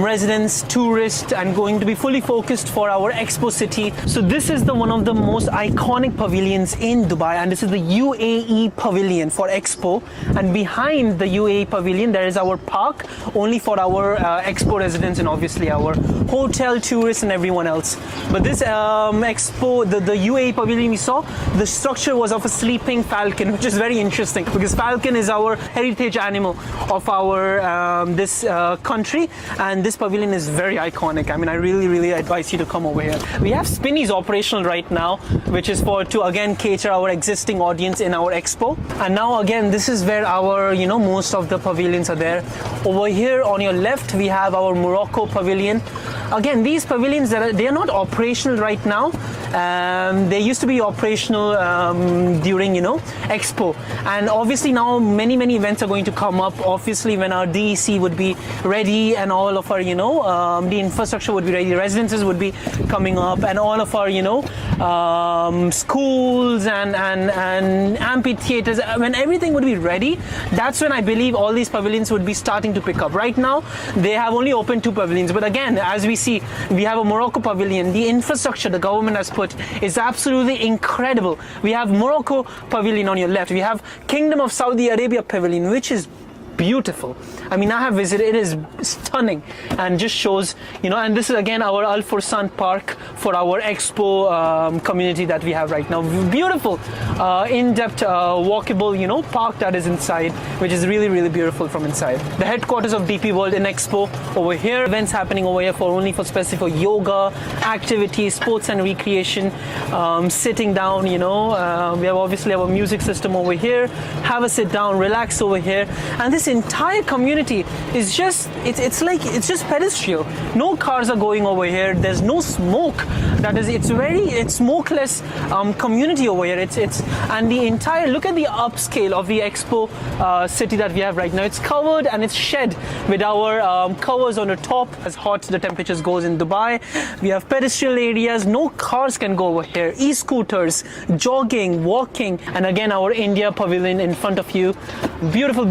residents, tourists, and going to be fully focused for our Expo City. So this is one of the most iconic pavilions in Dubai, and this is the UAE pavilion for Expo. And behind the UAE pavilion, there is our park only for our Expo residents and obviously our hotel tourists and everyone else. But this Expo, the UAE pavilion we saw, the structure was of a sleeping falcon, which is very interesting because falcon is our heritage animal of our this country, and this pavilion is very iconic. I mean, I really advise you to come over here. We have Spinneys operational right now, which is to again cater our existing audience in our Expo. And now again, this is where our most of the pavilions are there. Over here on your left, we have our Morocco pavilion. Again, these pavilions, they are not operational right now. They used to be operational during Expo, and obviously now many events are going to come up. Obviously, when our DEC would be ready and all of our the infrastructure would be ready, residences would be coming up, and all of our schools and amphitheaters, when everything would be ready, that's when I believe all these pavilions would be starting to pick up. Right now they have only opened 2 pavilions, but again, as we see, we have a Morocco pavilion. The infrastructure the government has put is absolutely incredible. We have Morocco pavilion on your left. We have Kingdom of Saudi Arabia pavilion, which is beautiful. I mean, I have visited, it is stunning and just shows, and this is again our Al Fursan Park for our Expo community that we have right now. Beautiful, in-depth, walkable, park that is inside, which is really beautiful from inside. The headquarters of DP World in Expo over here. Events happening over here only for specific for yoga, activities, sports and recreation, sitting down, we have obviously our music system over here. Have a sit down, relax over here, and this entire community is just it's just pedestrian. No cars are going over here. There's no smoke. It's smokeless community over here. And the entire, look at the upscale of the Expo city that we have right now. It's covered and it's shed with our covers on the top. As hot the temperatures goes in Dubai, we have pedestrian areas. No cars can go over here. E-scooters, jogging, walking, and again our India pavilion in front of you. Beautiful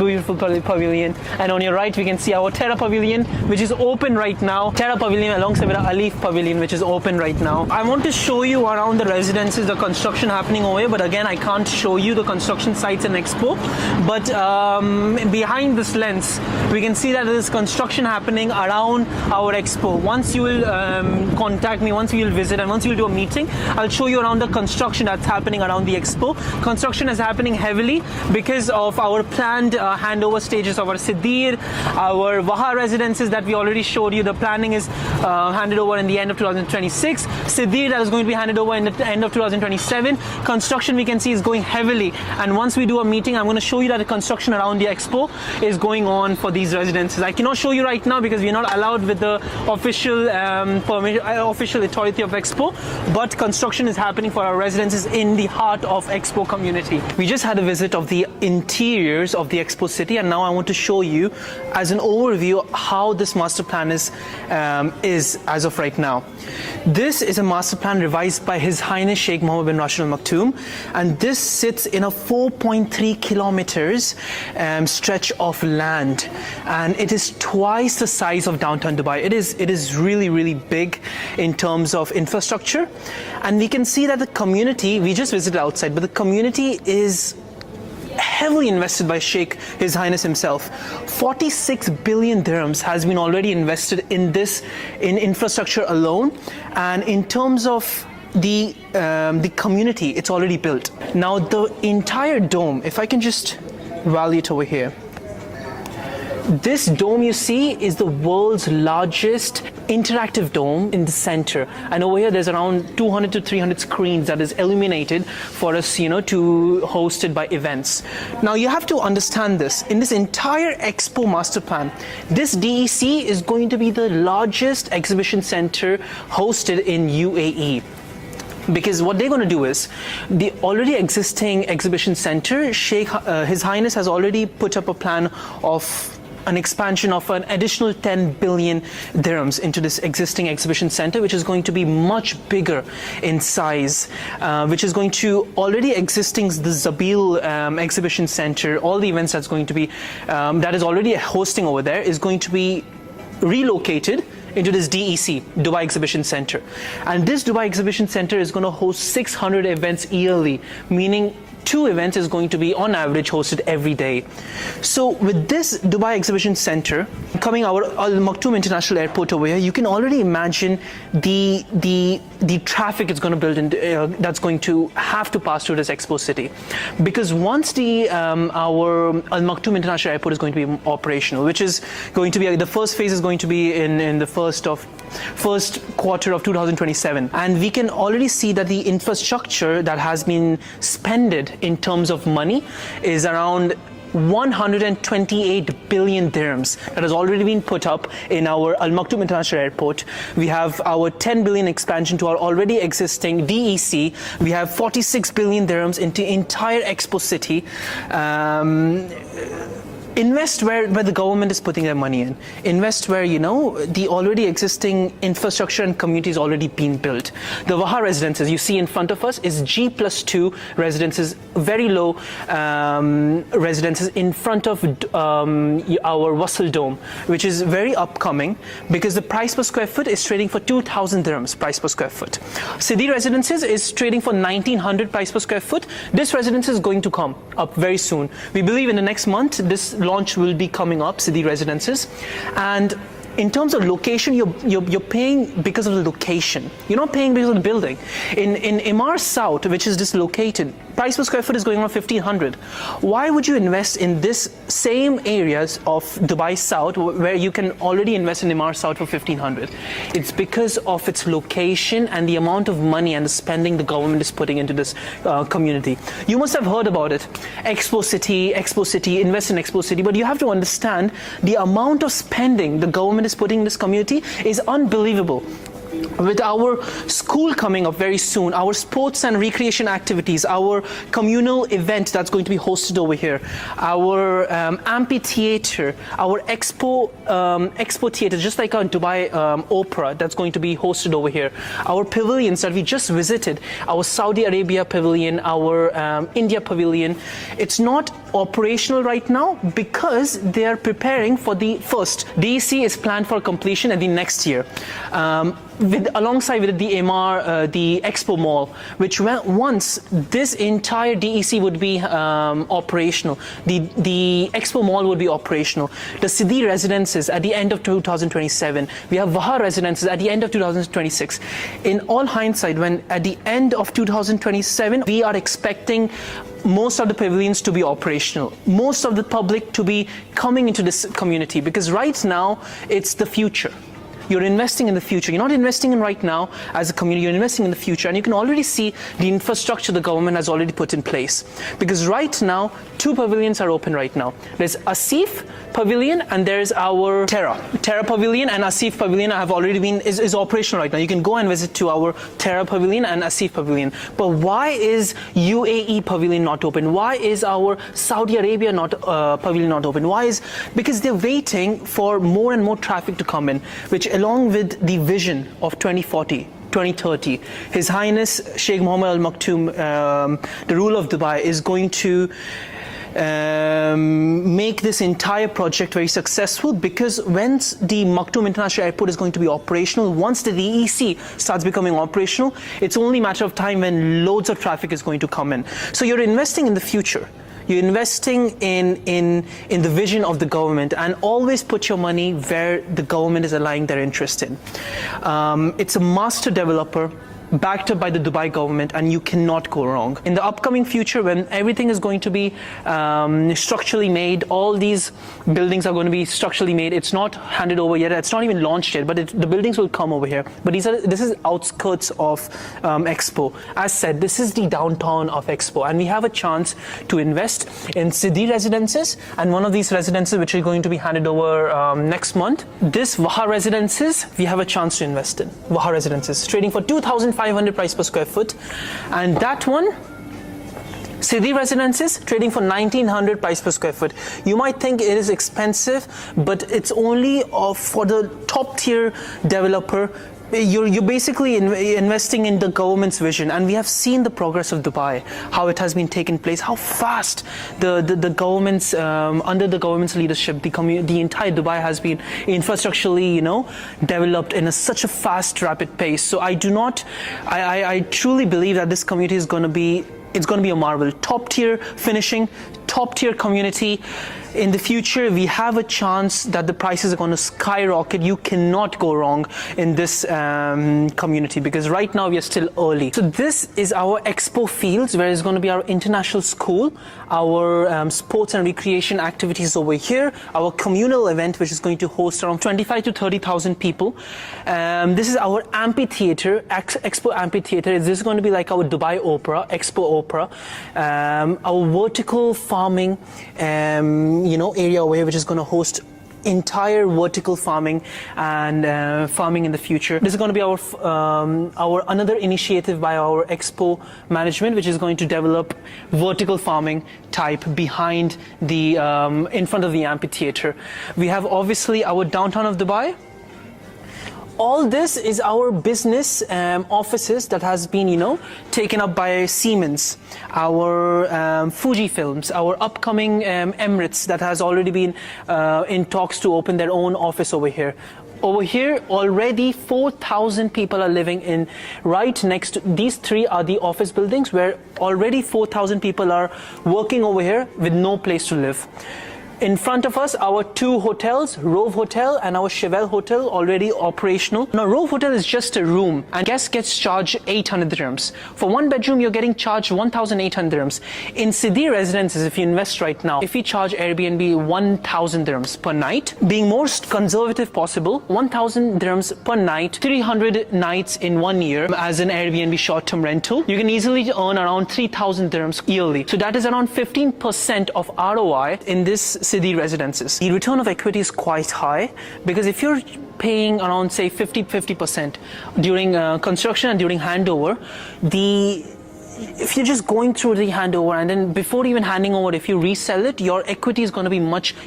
pavilion. And on your right we can see our Terra pavilion, which is open right now. Terra pavilion alongside with our Alif pavilion, which is open right now. I want to show you around the residences, the construction happening over here, but again I can't show you the construction sites in Expo. But behind this lens we can see that there is construction happening around our Expo. Once you will contact me, once we will visit, and once we will do a meeting, I'll show you around the construction that's happening around the Expo. Construction is happening heavily because of our planned handover stages of our Sidir, our Waha residences that we already showed you. The planning is handed over in the end of 2026. Sidir, that is going to be handed over in the end of 2027. Construction we can see is going heavily, and once we do a meeting, I'm going to show you that the construction around the Expo is going on for these residences. I cannot show you right now because we're not allowed with the official official authority of Expo, but construction is happening for our residences in the heart of Expo community. We just had a visit of the interiors of the Expo City, and now I want to show you as an overview how this master plan is as of right now. This is a master plan revised by His Highness Sheikh Mohammed bin Rashid Al Maktoum, and this sits in a 4.3 kilometers stretch of land, and it is twice the size of downtown Dubai. It is really big in terms of infrastructure, and we can see that the community, we just visited outside, but the community is heavily invested by Sheikh, His Highness himself. 46 billion dirhams has been already invested in this, in infrastructure alone, and in terms of the community, it's already built. Now the entire dome, if I can just value it over here, this dome you see is the world's largest interactive dome in the center, and over here there's around 200 to 300 screens that is illuminated for us, to host it by events. Now you have to understand this, in this entire Expo master plan, this DEC is going to be the largest exhibition center hosted in UAE. Because what they're going to do is, the already existing exhibition center, His Highness has already put up a plan of an expansion of an additional 10 billion dirhams into this existing exhibition center, which is going to be much bigger in size, which is going to already existing the Zabil exhibition center, all the events that's going to be that is already hosting over there is going to be relocated into this DEC, Dubai Exhibition Center. And this Dubai Exhibition Center is going to host 600 events yearly, meaning 2 events is going to be on average hosted every day. So with this Dubai Exhibition Center coming our Al Maktoum International Airport over here, you can already imagine the traffic it's going to build in, that's going to have to pass through this Expo City, because once the our Al Maktoum International Airport is going to be operational, which is going to be the first phase is going to be in the first quarter of 2027, and we can already see that the infrastructure that has been spended in terms of money is around 128 billion dirhams that has already been put up in our Al Maktoum International Airport. We have our 10 billion expansion to our already existing DEC. We have 46 billion dirhams into entire Expo City. Invest where the government is putting their money in. Invest where, you know, the already existing infrastructure and community is already being built. The Vaha residences you see in front of us is G+2 residences, very low residences in front of our Wasl Dome, which is very upcoming because the price per square foot is trading for 2,000 dirhams price per square foot. Sidi Residences is trading for 1,900 price per square foot. This residence is going to come up very soon. We believe in the next month this launch will be coming up, Sidi Residences. And in terms of location, you're paying because of the location. You're not paying because of the building. In Emaar South, which is dislocated, price per square foot is going on 1,500. Why would you invest in this same areas of Dubai South where you can already invest in Emaar South for 1,500? It's because of its location and the amount of money and the spending the government is putting into this community. You must have heard about it. Expo City, invest in Expo City, but you have to understand the amount of spending the government is putting in this community is unbelievable. With our school coming up very soon, our sports and recreation activities, our communal event that's going to be hosted over here, our amphitheater, our expo theater, just like our Dubai Opera that's going to be hosted over here, our pavilions that we just visited, our Saudi Arabia pavilion, our India pavilion, it's not operational right now because they are preparing for the first. DEC is planned for completion at the next year. Alongside with the Emaar, the Expo Mall, which once this entire DEC would be operational, the Expo Mall would be operational. The Sidi Residences at the end of 2027. We have Vaha Residences at the end of 2026. In all hindsight, when at the end of 2027, we are expecting most of the pavilions to be operational, most of the public to be coming into this community, because right now it's the future. You're investing in the future. You're not investing in right now as a community, you're investing in the future. And you can already see the infrastructure the government has already put in place. Because right now, 2 pavilions are open right now. There's Asif Pavilion and there's our Terra Pavilion, and Asif Pavilion have already been, is operational right now. You can go and visit to our Terra Pavilion and Asif Pavilion. But why is UAE Pavilion not open? Why is our Saudi Arabia Pavilion not open? Because they're waiting for more and more traffic to come in, which along with the vision of 2040, 2030, His Highness Sheikh Mohammed Al Maktoum, the ruler of Dubai, is going to make this entire project very successful, because once the Maktoum International Airport is going to be operational, once the DEC starts becoming operational, it's only a matter of time when loads of traffic is going to come in. So you're investing in the future. You're investing in the vision of the government, and always put your money where the government is aligning their interest in. It's a master developer backed up by the Dubai government, and you cannot go wrong. In the upcoming future, when everything is going to be structurally made, all these buildings are going to be structurally made. It's not handed over yet, it's not even launched yet, but the buildings will come over here. But this is outskirts of Expo. As said, this is the downtown of Expo, and we have a chance to invest in Sidi Residences, and one of these residences which are going to be handed over next month. This Vaha Residences, we have a chance to invest in. Vaha Residences, trading for 2,500 price per square foot, and that one City residences trading for 1900 price per square foot. You might think it is expensive, but it's only for the top tier developer. You're basically investing in the government's vision, and we have seen the progress of Dubai, how it has been taking place, how fast the government's under the government's leadership, the entire Dubai has been infrastructurally, developed in such a fast, rapid pace. So I truly believe that this community is going to be a marvel. Top tier finishing, top tier community. In the future, we have a chance that the prices are going to skyrocket. You cannot go wrong in this community, because right now we are still early. So this is our Expo Fields, where it's going to be our international school, our sports and recreation activities over here, our communal event, which is going to host around 25 to 30,000 people. This is our amphitheater, Expo Amphitheater. This is going to be like our Dubai Opera, Expo Opera. Our vertical farming area over here, which is going to host entire vertical farming and farming in the future. This is going to be our another initiative by our Expo management, which is going to develop vertical farming type behind the in front of the amphitheater. We have obviously our downtown of Dubai. All this is our business offices that has been, taken up by Siemens, our Fujifilms, our upcoming Emirates that has already been in talks to open their own office over here. Over here, already 4,000 people are living in right next to these three are the office buildings, where already 4,000 people are working over here with no place to live. In front of us, our two hotels, Rove Hotel and our Chevelle Hotel, already operational. Now, Rove Hotel is just a room, and guest gets charged 800 dirhams. For one bedroom, you're getting charged 1,800 dirhams. In City residences, if you invest right now, if you charge Airbnb 1,000 dirhams per night, being most conservative possible, 1,000 dirhams per night, 300 nights in 1 year as an Airbnb short-term rental, you can easily earn around 3,000 dirhams yearly. So that is around 15% of ROI in this City residences. The return of equity is quite high, because if you're paying around, say, 50% during construction and during handover, if you're just going through the handover and then before even handing over, if you resell it, your equity is going to be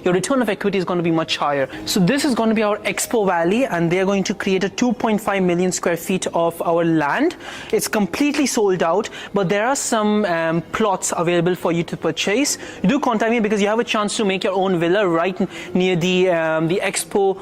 your return of equity is going to be much higher. So this is going to be our Expo Valley, and they're going to create a 2.5 million square feet of our land. It's completely sold out, but there are some plots available for you to purchase. Do contact me, because you have a chance to make your own villa right near the Expo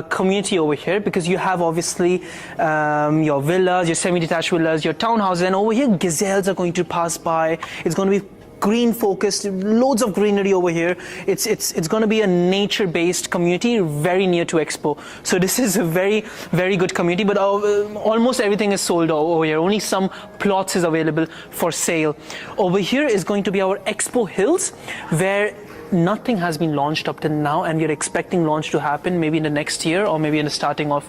community over here, because you have obviously your villas, your semi-detached villas, your townhouses, and over here gazelles are going to pass by. It's going to be green focused, loads of greenery over here. It's going to be a nature based community very near to Expo. So this is a very, very good community, but almost everything is sold over here. Only some plots is available for sale. Over here is going to be our Expo Hills, where nothing has been launched up till now, and we're expecting launch to happen maybe in the next year, or maybe in the starting of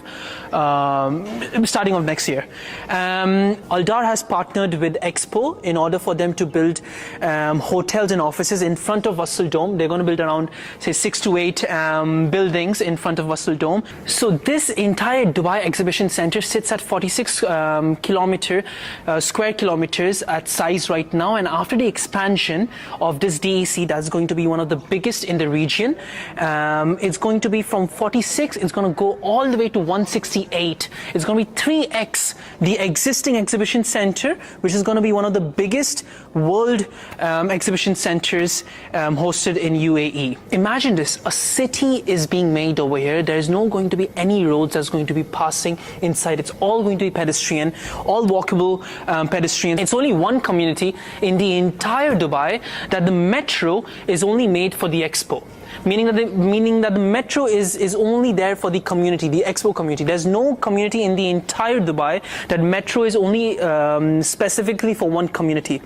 next year. Aldar has partnered with Expo in order for them to build hotels and offices in front of Wasl Dome. They're going to build around, say, 6 to 8 buildings in front of Wasl Dome. So this entire Dubai Exhibition Center sits at 46 square kilometers at size right now, and after the expansion of this DEC, that's going to be one of the biggest in the region. It's going to be from 46, it's going to go all the way to 168. It's going to be 3x the existing exhibition center, which is going to be one of the biggest world exhibition centers hosted in UAE. Imagine this, a city is being made over here. There's no going to be any roads that's going to be passing inside. It's all going to be pedestrian, all walkable pedestrian. It's only one community in the entire Dubai that the metro is only made for the Expo. Meaning that the metro is only there for the community, the Expo community. There's no community in the entire Dubai that metro is only specifically for one community.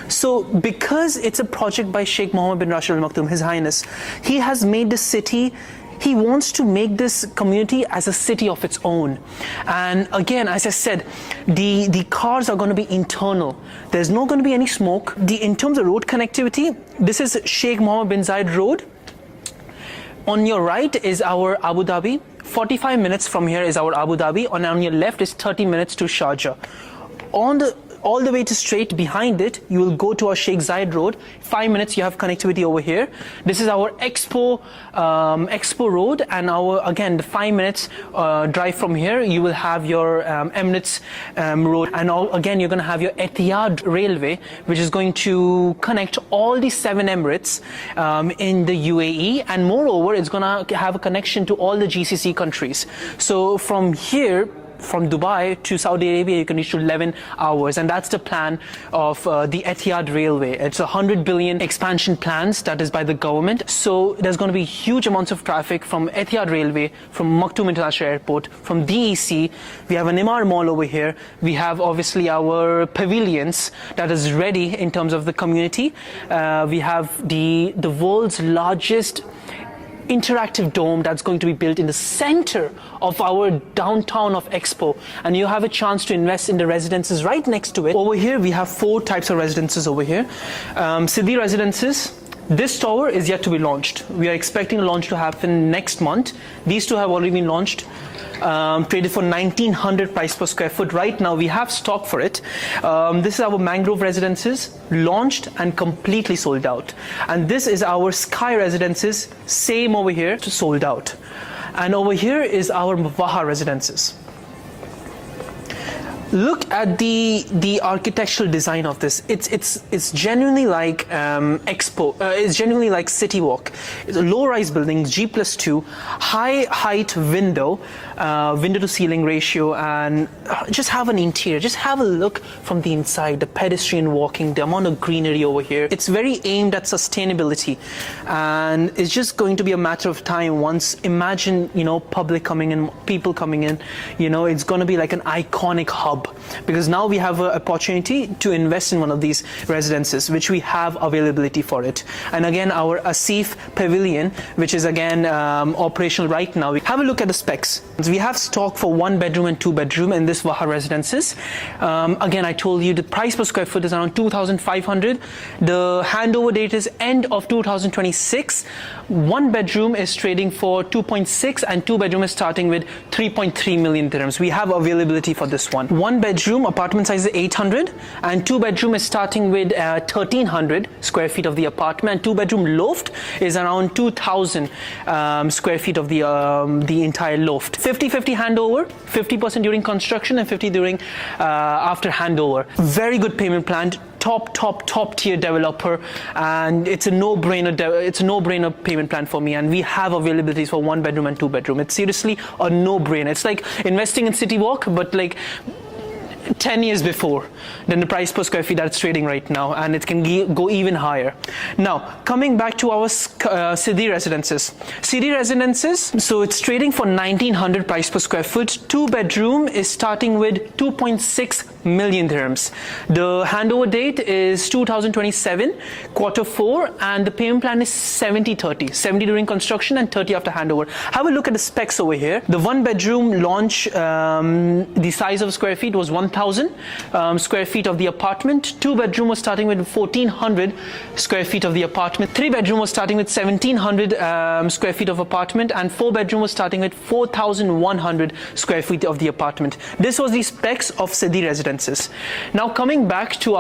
So because it's a project by Sheikh Mohammed bin Rashid Al Maktoum, His Highness, he has made the city. He wants to make this community as a city of its own. And again, as I said, the cars are going to be internal. There's not going to be any smoke. In terms of road connectivity, this is Sheikh Mohammed bin Zayed Road. On your right is our Abu Dhabi. 45 minutes from here is our Abu Dhabi. And on your left is 30 minutes to Sharjah. all the way to straight behind it, you will go to our Sheikh Zayed Road. 5 minutes, you have connectivity over here. This is our Expo Road, and again, the 5 minutes drive from here, you will have your Emirates Road, and again, you're going to have your Etihad Railway, which is going to connect all the 7 Emirates in the UAE, and moreover, it's going to have a connection to all the GCC countries. So from here, from Dubai to Saudi Arabia, you can reach to 11 hours, and that's the plan of the Etihad Railway. It's 100 billion expansion plans that is by the government. So there's going to be huge amounts of traffic from Etihad Railway, from Maktoum International Airport, from DEC. We have an Emaar Mall over here. We have obviously our pavilions that is ready in terms of the community. We have the world's largest interactive dome that's going to be built in the center of our downtown of Expo, and you have a chance to invest in the residences right next to it. Over here we have 4 types of residences over here. Sidi Residences, this tower is yet to be launched. We are expecting the launch to happen next month. These 2 have already been launched, traded for 1900 price per square foot. Right now we have stock for it. This is our Mangrove Residences, launched and completely sold out. And this is our Sky Residences, same over here, sold out. And over here is our Vaha Residences. Look at the architectural design of this. It's genuinely like Expo. It's genuinely like City Walk. It's a low-rise building, G+2, high height window to ceiling ratio, and just have an interior. Just have a look from the inside. The pedestrian walking, the amount of greenery over here. It's very aimed at sustainability, and it's just going to be a matter of time. Once, imagine, public coming in, people coming in. It's going to be like an iconic hub. Because now we have an opportunity to invest in one of these residences, which we have availability for it. And again, our Asif Pavilion, which is again operational right now. We have a look at the specs. We have stock for 1 bedroom and 2 bedroom in this Vaha Residences. Again, I told you the price per square foot is around 2,500. The handover date is end of 2026. 1 bedroom is trading for 2.6 and 2 bedroom is starting with 3.3 million dirhams. We have availability for this one. 1 bedroom apartment size is 800, and 2 bedroom is starting with 1300 square feet of the apartment. 2 bedroom loft is around 2000 square feet of the entire loft. 50-50 handover, 50% during construction and 50 during after handover. Very good payment plan. Top tier developer, and it's a no-brainer payment plan for me, and we have availabilities for 1 bedroom and 2 bedroom. It's seriously a no-brainer. It's like investing in City Walk, but like 10 years before than the price per square feet that's trading right now, and it can go even higher. Now, coming back to our Sidi Residences. Sidi Residences, so it's trading for 1900 price per square foot. 2 bedroom is starting with 2.6 million dirhams. The handover date is 2027, Q4, and the payment plan is 70-30. 70 during construction and 30 after handover. Have a look at the specs over here. The 1 bedroom launch, the size of square feet was 1000 square feet of the apartment. 2 bedroom was starting with 1400 square feet of the apartment. 3 bedroom was starting with 1700 square feet of apartment, and 4 bedroom was starting with 4100 square feet of the apartment. This was the specs of Sidi Residences. Now coming back to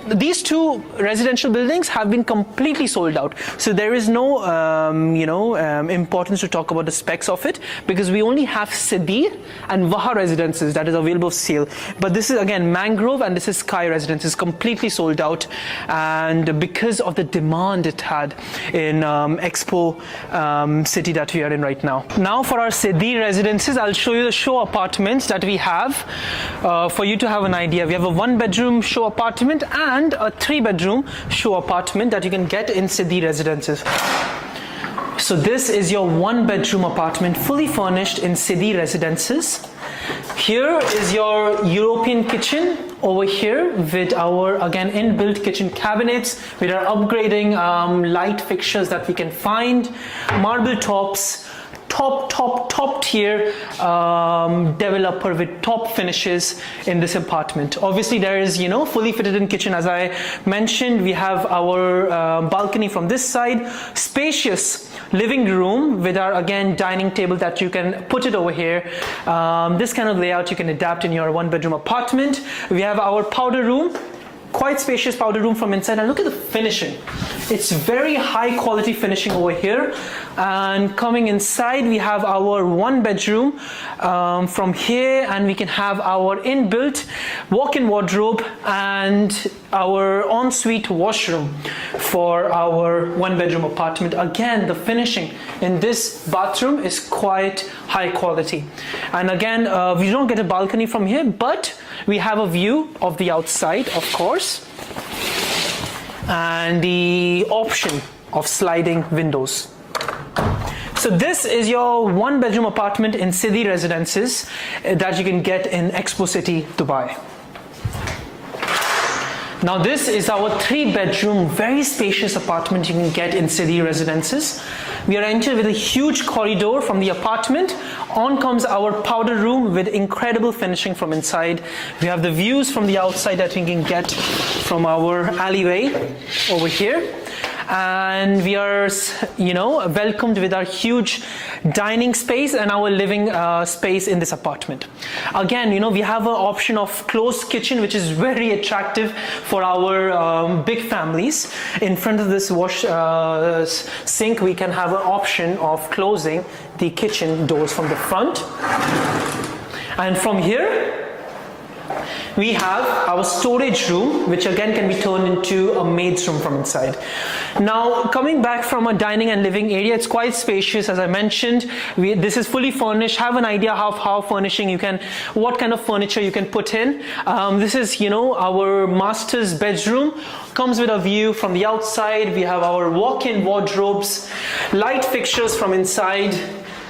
these 2 residential buildings have been completely sold out, so there is no importance to talk about the specs of it, because we only have Sidi and Vaha Residences that is available for sale. But this is again Mangrove, and this is Sky Residences, completely sold out, and because of the demand it had in Expo City that we are in right now. Now for our Sidi Residences, I'll show you the show apartments that we have for you to have an idea. We have a 1 bedroom show apartment and a 3 bedroom show apartment that you can get in Sidi Residences. So this is your 1 bedroom apartment, fully furnished in Sidi Residences. Here is your European kitchen over here with our again inbuilt kitchen cabinets with our upgrading light fixtures that we can find, marble tops, top tier developer with top finishes in this apartment. Obviously there is fully fitted in kitchen. As I mentioned, we have our balcony from this side, spacious living room with our, again, dining table that you can put it over here. This kind of layout you can adapt in your 1-bedroom apartment. We have our powder room, quite spacious powder room from inside, and look at the finishing. It's very high quality finishing over here. And coming inside, we have our 1-bedroom from here, and we can have our inbuilt walk-in wardrobe and our ensuite washroom for our 1-bedroom apartment. Again, the finishing in this bathroom is quite high quality. And again, we don't get a balcony from here, but we have a view of the outside, of course, and the option of sliding windows. So this is your 1-bedroom apartment in City Residences that you can get in Expo City Dubai. Now this is our 3-bedroom, very spacious apartment you can get in City Residences. We are entered with a huge corridor from the apartment. On comes our powder room with incredible finishing from inside. We have the views from the outside that we can get from our alleyway over here. And we are, welcomed with our huge dining space and our living space in this apartment. Again, we have an option of closed kitchen, which is very attractive for our big families. In front of this wash sink, we can have an option of closing the kitchen doors from the front. And from here, we have our storage room, which again can be turned into a maid's room from inside. Now, coming back from a dining and living area, it's quite spacious. As I mentioned, this is fully furnished. Have an idea how furnishing what kind of furniture you can put in. This is, our master's bedroom. Comes with a view from the outside. We have our walk-in wardrobes, light fixtures from inside,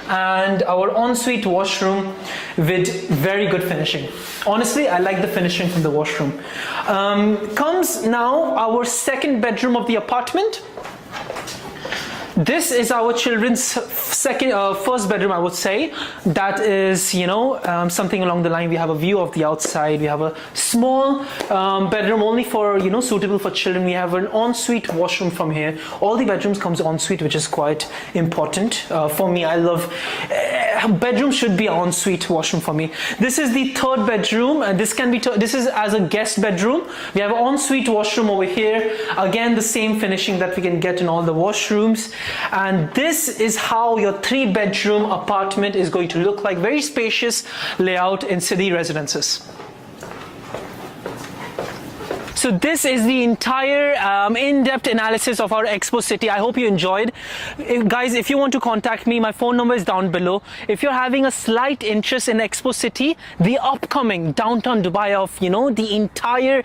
and our ensuite washroom with very good finishing. Honestly, I like the finishing from the washroom. Comes now our 2nd bedroom of the apartment. This is our children's first bedroom, I would say. That is, something along the line. We have a view of the outside. We have a small bedroom only for, suitable for children. We have an ensuite washroom from here. All the bedrooms comes ensuite, which is quite important for me. I love bedroom should be ensuite washroom for me. This is the 3rd bedroom, and this is as a guest bedroom. We have an ensuite washroom over here. Again, the same finishing that we can get in all the washrooms. And this is how your 3-bedroom apartment is going to look like. Very spacious layout in City Residences. So this is the entire in-depth analysis of our Expo City. I hope you enjoyed. Guys, if you want to contact me, my phone number is down below. If you're having a slight interest in Expo City, the upcoming downtown Dubai of, the entire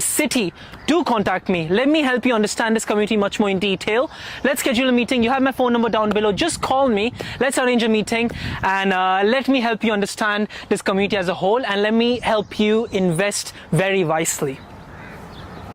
city, do contact me. Let me help you understand this community much more in detail. Let's schedule a meeting. You have my phone number down below. Just call me. Let's arrange a meeting, and let me help you understand this community as a whole, and let me help you invest very wisely.